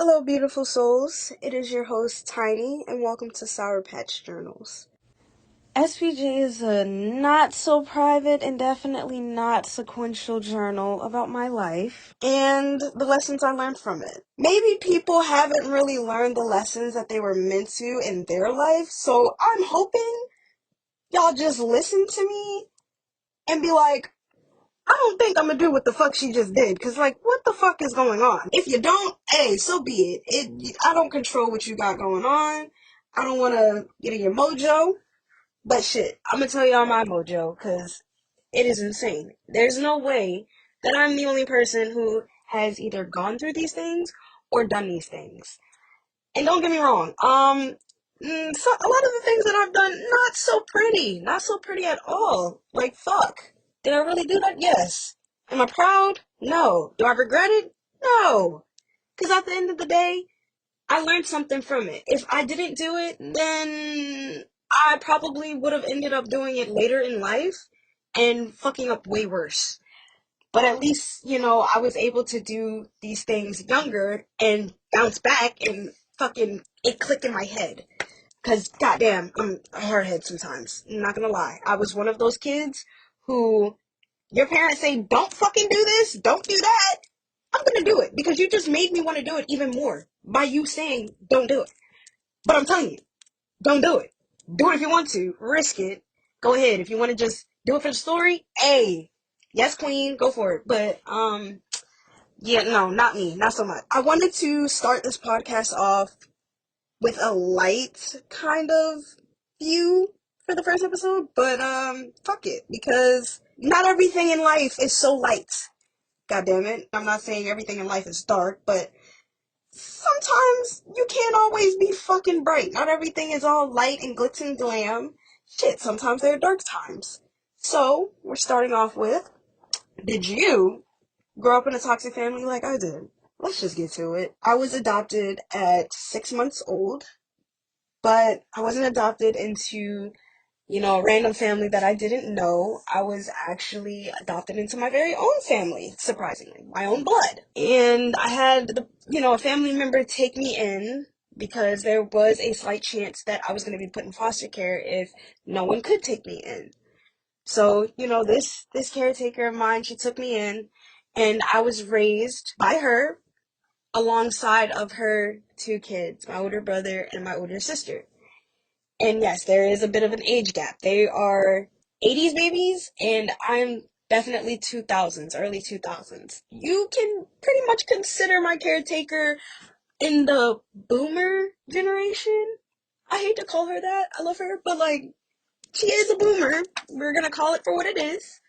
Hello, beautiful souls. It is your host, Tiny, and welcome to Sour Patch Journals. SPJ is a not so private and definitely not sequential journal about my life and the lessons I learned from it. Maybe people haven't really learned the lessons that they were meant to in their life, so I'm hoping y'all just listen to me and be like, I don't think I'm gonna do what the fuck she just did, cause like, what the fuck is going on? If you don't, hey, so be it. I don't control what you got going on. I don't wanna get in your mojo, but shit, I'm gonna tell y'all my mojo, cause it is insane. There's no way that I'm the only person who has either gone through these things or done these things. And don't get me wrong, so a lot of the things that I've done, not so pretty at all. Like, fuck. Did I really do that? Yes. Am I proud? No. Do I regret it? No. Because at the end of the day, I learned something from it. If I didn't do it, then I probably would have ended up doing it later in life and fucking up way worse. But at least, I was able to do these things younger and bounce back and fucking it click in my head. Cause goddamn, I'm a hardhead sometimes. I'm not gonna lie. I was one of those kids who your parents say, don't fucking do this, don't do that. I'm gonna do it because you just made me want to do it even more by you saying don't do it. But I'm telling you, don't do it. Do it if you want to. Risk it. Go ahead. If you want to just do it for the story, hey, yes, queen, go for it. But yeah, no, not me, not so much. I wanted to start this podcast off with a light kind of view for the first episode, but fuck it, because not everything in life is so light. God damn it. I'm not saying everything in life is dark, but sometimes you can't always be fucking bright. Not everything is all light and glitz and glam. Shit, sometimes there are dark times. So, we're starting off with, did you grow up in a toxic family like I did? Let's just get to it. I was adopted at 6 months old, but I wasn't adopted into, a random family that I didn't know. I was actually adopted into my very own family, surprisingly, my own blood. And I had a family member take me in because there was a slight chance that I was going to be put in foster care if no one could take me in. So, this caretaker of mine, she took me in, and I was raised by her alongside of her two kids, my older brother and my older sister. And yes, there is a bit of an age gap. They are 80s babies, and I'm definitely 2000s, early 2000s. You can pretty much consider my caretaker in the boomer generation. I hate to call her that. I love her, but like, she is a boomer. We're gonna call it for what it is.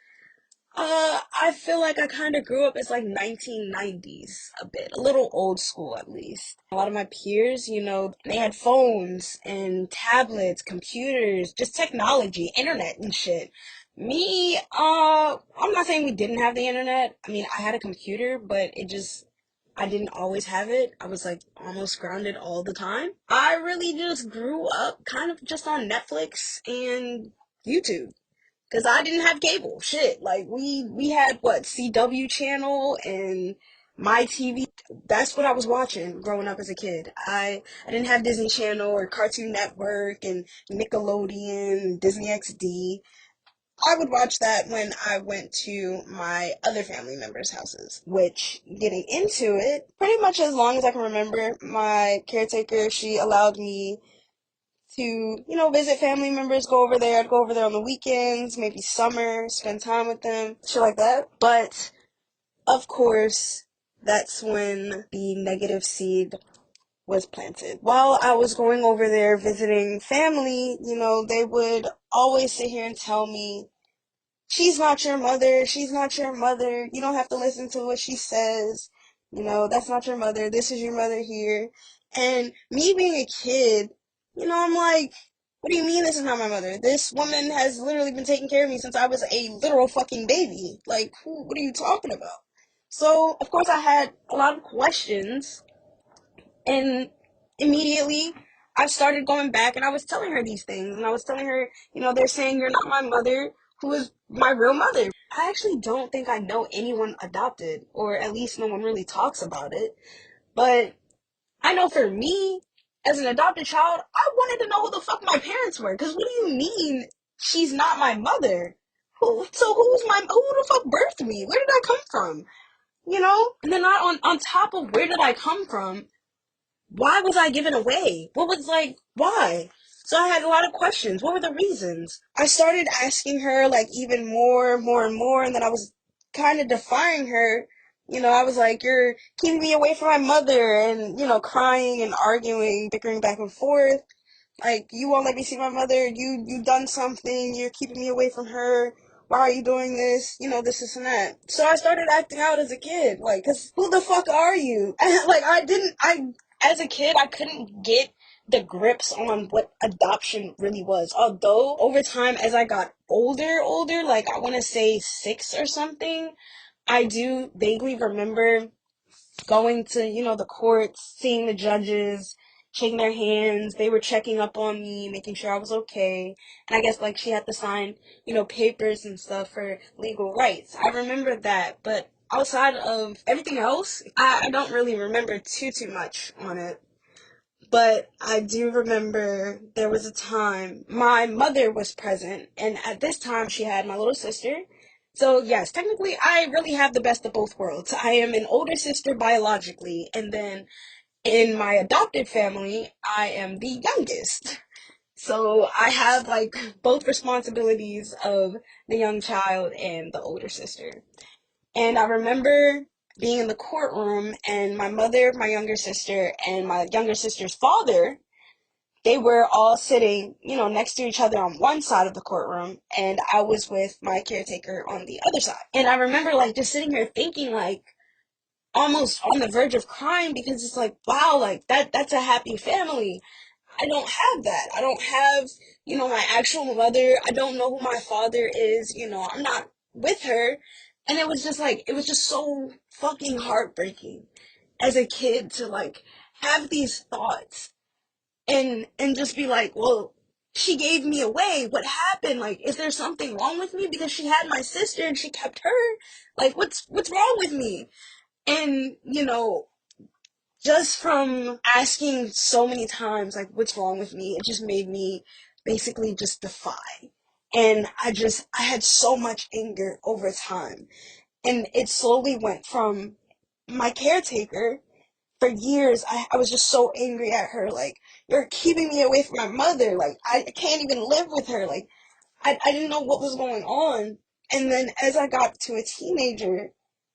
I feel like I kind of grew up as like 1990s a bit, a little old school at least. A lot of my peers, they had phones and tablets, computers, just technology, internet and shit. Me, I'm not saying we didn't have the internet. I mean, I had a computer, but I didn't always have it. I was like almost grounded all the time. I really just grew up kind of just on Netflix and YouTube. Cause I didn't have cable. Shit, like we had what, CW channel and my TV. That's what I was watching growing up as a kid. I didn't have Disney Channel or Cartoon Network and Nickelodeon, Disney XD. I would watch that when I went to my other family members' houses. Which, getting into it, pretty much as long as I can remember, my caretaker, she allowed me to, visit family members, go over there. I'd go over there on the weekends, maybe summer, spend time with them, shit like that. But, of course, that's when the negative seed was planted. While I was going over there visiting family, they would always sit here and tell me, she's not your mother, she's not your mother, you don't have to listen to what she says, that's not your mother, this is your mother here. And me being a kid, I'm like, what do you mean this is not my mother? This woman has literally been taking care of me since I was a literal fucking baby. Like, what are you talking about? So, of course, I had a lot of questions, and immediately I started going back and I was telling her these things. And I was telling her, they're saying you're not my mother, who is my real mother. I actually don't think I know anyone adopted, or at least no one really talks about it. But I know for me, as an adopted child, I wanted to know who the fuck my parents were. Because what do you mean she's not my mother? Who the fuck birthed me? Where did I come from? You know? And then not on top of where did I come from, why was I given away? What was like, why? So I had a lot of questions. What were the reasons? I started asking her like even more and more, and then I was kind of defying her. I was like, you're keeping me away from my mother, and, crying and arguing, bickering back and forth. Like, you won't let me see my mother. You done something. You're keeping me away from her. Why are you doing this? This and that. So I started acting out as a kid. Like, 'cause who the fuck are you? Like, as a kid, I couldn't get the grips on what adoption really was. Although, over time, as I got older, like, I want to say 6 or something, I do vaguely remember going to, the courts, seeing the judges, shaking their hands. They were checking up on me, making sure I was okay. And I guess, like, she had to sign, papers and stuff for legal rights. I remember that, but outside of everything else, I don't really remember too much on it. But I do remember there was a time my mother was present, and at this time she had my little sister. So, yes, technically I really have the best of both worlds. I am an older sister biologically, and then in my adopted family, I am the youngest. So I have like both responsibilities of the young child and the older sister. And I remember being in the courtroom, and my mother, my younger sister, and my younger sister's father, they were all sitting, next to each other on one side of the courtroom, and I was with my caretaker on the other side. And I remember, like, just sitting here thinking, like, almost on the verge of crying, because it's like, wow, like, that's a happy family. I don't have that. I don't have, my actual mother. I don't know who my father is. I'm not with her. And it was just like, it was just so fucking heartbreaking as a kid to, like, have these thoughts and just be like, well, she gave me away. What happened? Like, is there something wrong with me? Because she had my sister and she kept her. Like, what's wrong with me? And, just from asking so many times, like, what's wrong with me, it just made me basically just defy. And I had so much anger over time. And it slowly went from my caretaker. For years, I was just so angry at her. Like, you're keeping me away from my mother. Like, I can't even live with her. Like, I didn't know what was going on. And then as I got to a teenager,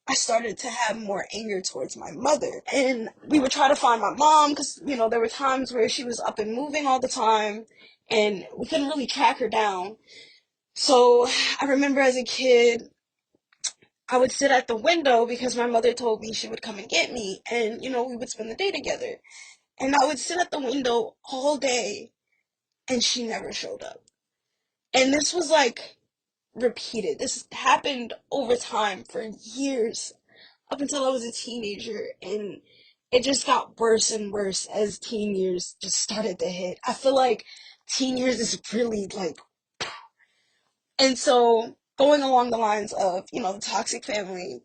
I started to have more anger towards my mother. And we would try to find my mom because, there were times where she was up and moving all the time and we couldn't really track her down. So I remember as a kid, I would sit at the window because my mother told me she would come and get me. And, we would spend the day together. And I would sit at the window all day and she never showed up. And this was like repeated. This happened over time for years up until I was a teenager, and it just got worse and worse as teen years just started to hit. I feel like teen years is really like, and so going along the lines of, the toxic family,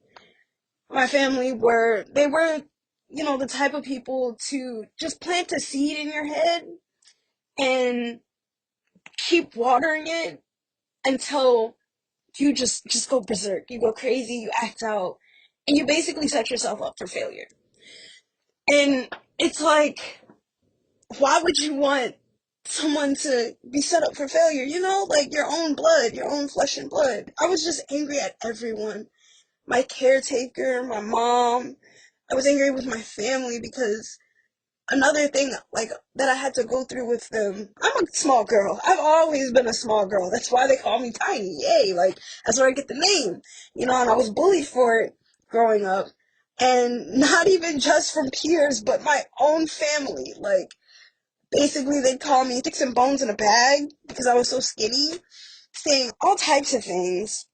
my family they were, the type of people to just plant a seed in your head and keep watering it until you just go berserk, you go crazy, you act out, and you basically set yourself up for failure. And it's like, why would you want someone to be set up for failure? Like your own blood, your own flesh and blood. I was just angry at everyone. My caretaker, my mom. I was angry with my family because another thing like that I had to go through with them. I'm a small girl. I've always been a small girl. That's why they call me Tiny. Yay! Like that's where I get the name. And I was bullied for it growing up, and not even just from peers, but my own family. Like basically, they'd call me sticks and bones in a bag because I was so skinny, saying all types of things.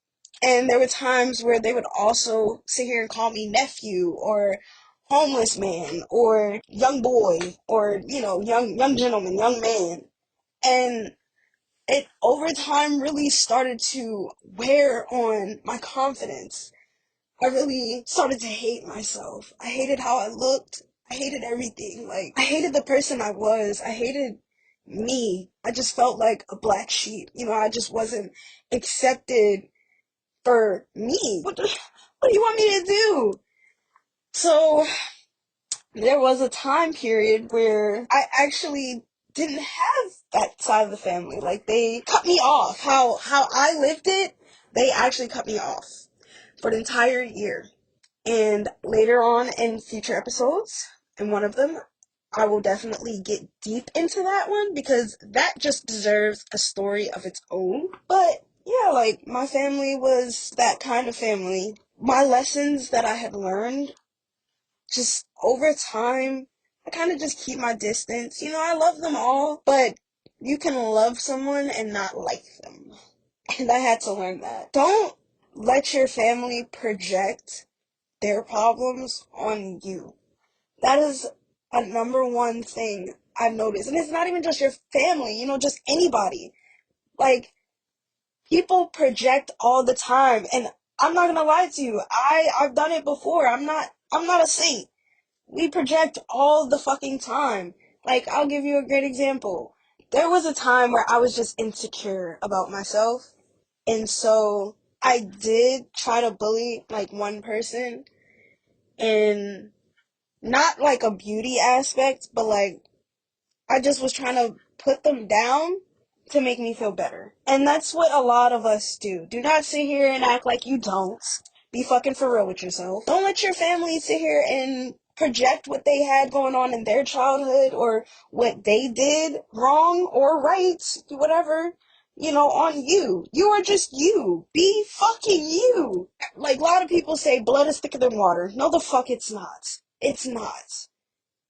And there were times where they would also sit here and call me nephew or homeless man or young boy or, young gentleman, young man. And it over time really started to wear on my confidence. I really started to hate myself. I hated how I looked. I hated everything. Like, I hated the person I was. I hated me. I just felt like a black sheep. I just wasn't accepted for me. What do you want me to do? So, there was a time period where I actually didn't have that side of the family. Like, they cut me off. How I lived it, they actually cut me off for an entire year. And later on in future episodes, in one of them, I will definitely get deep into that one because that just deserves a story of its own. But yeah, like, my family was that kind of family. My lessons that I had learned, just over time, I kind of just keep my distance. I love them all, but you can love someone and not like them. And I had to learn that. Don't let your family project their problems on you. That is a number one thing I've noticed. And it's not even just your family, just anybody. Like, people project all the time. And I'm not gonna lie to you. I've done it before. I'm not a saint. We project all the fucking time. Like, I'll give you a great example. There was a time where I was just insecure about myself. And so I did try to bully like one person, and not like a beauty aspect, but like I just was trying to put them down to make me feel better. And that's what a lot of us do. Do not sit here and act like you don't. Be fucking for real with yourself. Don't let your family sit here and project what they had going on in their childhood or what they did wrong or right, whatever, on you. You are just you. Be fucking you. Like, a lot of people say blood is thicker than water. No, the fuck it's not. It's not.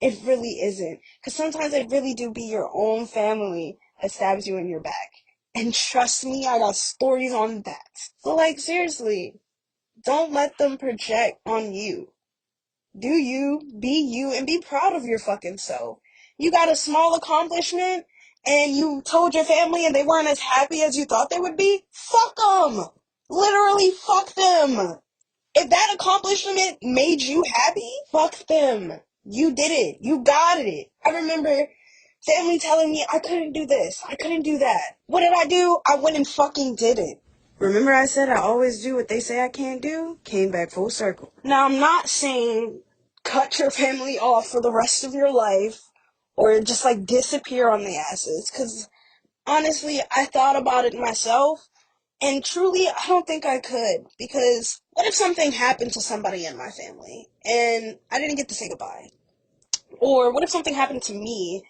It really isn't. Because sometimes it really do be your own family that stabs you in your back. And trust me, I got stories on that. So, like, seriously, don't let them project on you. Do you, be you, and be proud of your fucking self. You got a small accomplishment, and you told your family and they weren't as happy as you thought they would be? Fuck them! Literally, fuck them! If that accomplishment made you happy, fuck them. You did it. You got it. I remember family telling me I couldn't do this. I couldn't do that. What did I do? I went and fucking did it. Remember I said I always do what they say I can't do? Came back full circle. Now, I'm not saying cut your family off for the rest of your life or just like disappear on the asses, because honestly, I thought about it myself. And truly, I don't think I could, because what if something happened to somebody in my family and I didn't get to say goodbye? Or what if something happened to me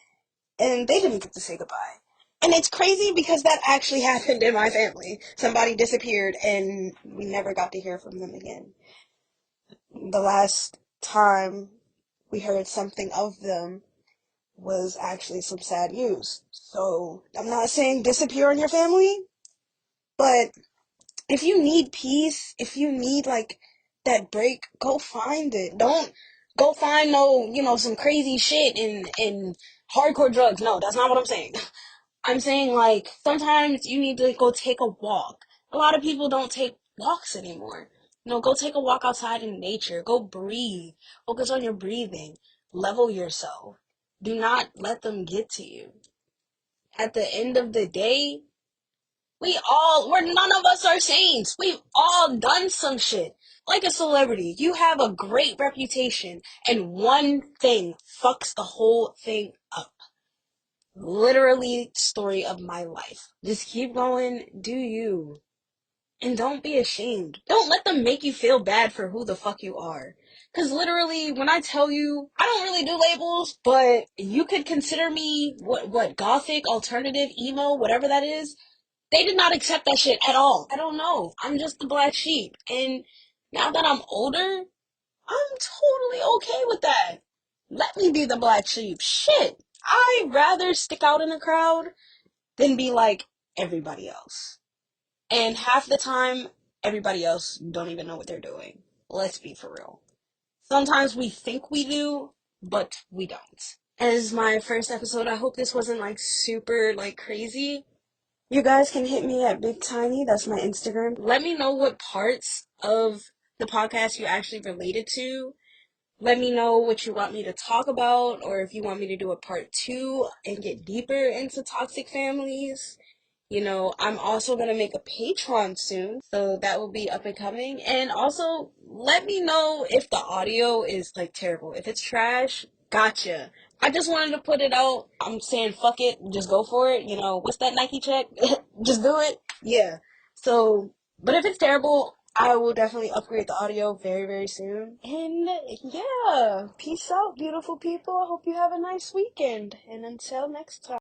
and they didn't get to say goodbye? And it's crazy because that actually happened in my family. Somebody disappeared and we never got to hear from them again. The last time we heard something of them was actually some sad news. So, I'm not saying disappear on your family, but if you need peace, if you need like that break, go find it. Don't go find some crazy shit and hardcore drugs. No, that's not what I'm saying. I'm saying, like, sometimes you need to go take a walk. A lot of people don't take walks anymore. Go take a walk outside in nature. Go breathe. Focus on your breathing. Level yourself. Do not let them get to you. At the end of the day, none of us are saints. We've all done some shit. Like a celebrity, you have a great reputation, and one thing fucks the whole thing up. Literally, story of my life. Just keep going, do you. And don't be ashamed. Don't let them make you feel bad for who the fuck you are. Because literally, when I tell you, I don't really do labels, but you could consider me, gothic, alternative, emo, whatever that is. They did not accept that shit at all. I don't know. I'm just the black sheep. And now that I'm older, I'm totally okay with that. Let me be the black sheep. Shit. I'd rather stick out in a crowd than be like everybody else. And half the time, everybody else don't even know what they're doing. Let's be for real. Sometimes we think we do, but we don't. As my first episode, I hope this wasn't like super like crazy. You guys can hit me at Big Tiny. That's my Instagram. Let me know what parts of the podcast you actually related to. Let me know what you want me to talk about, or if you want me to do a part 2 and get deeper into toxic families. I'm also going to make a Patreon soon, so that will be up and coming. And also, let me know if the audio is like terrible. If it's trash, gotcha. I just wanted to put it out. I'm saying fuck it, just go for it. What's that Nike check? Just do it. Yeah. So, but if it's terrible, I will definitely upgrade the audio very, very soon. And yeah, peace out, beautiful people. I hope you have a nice weekend. And until next time.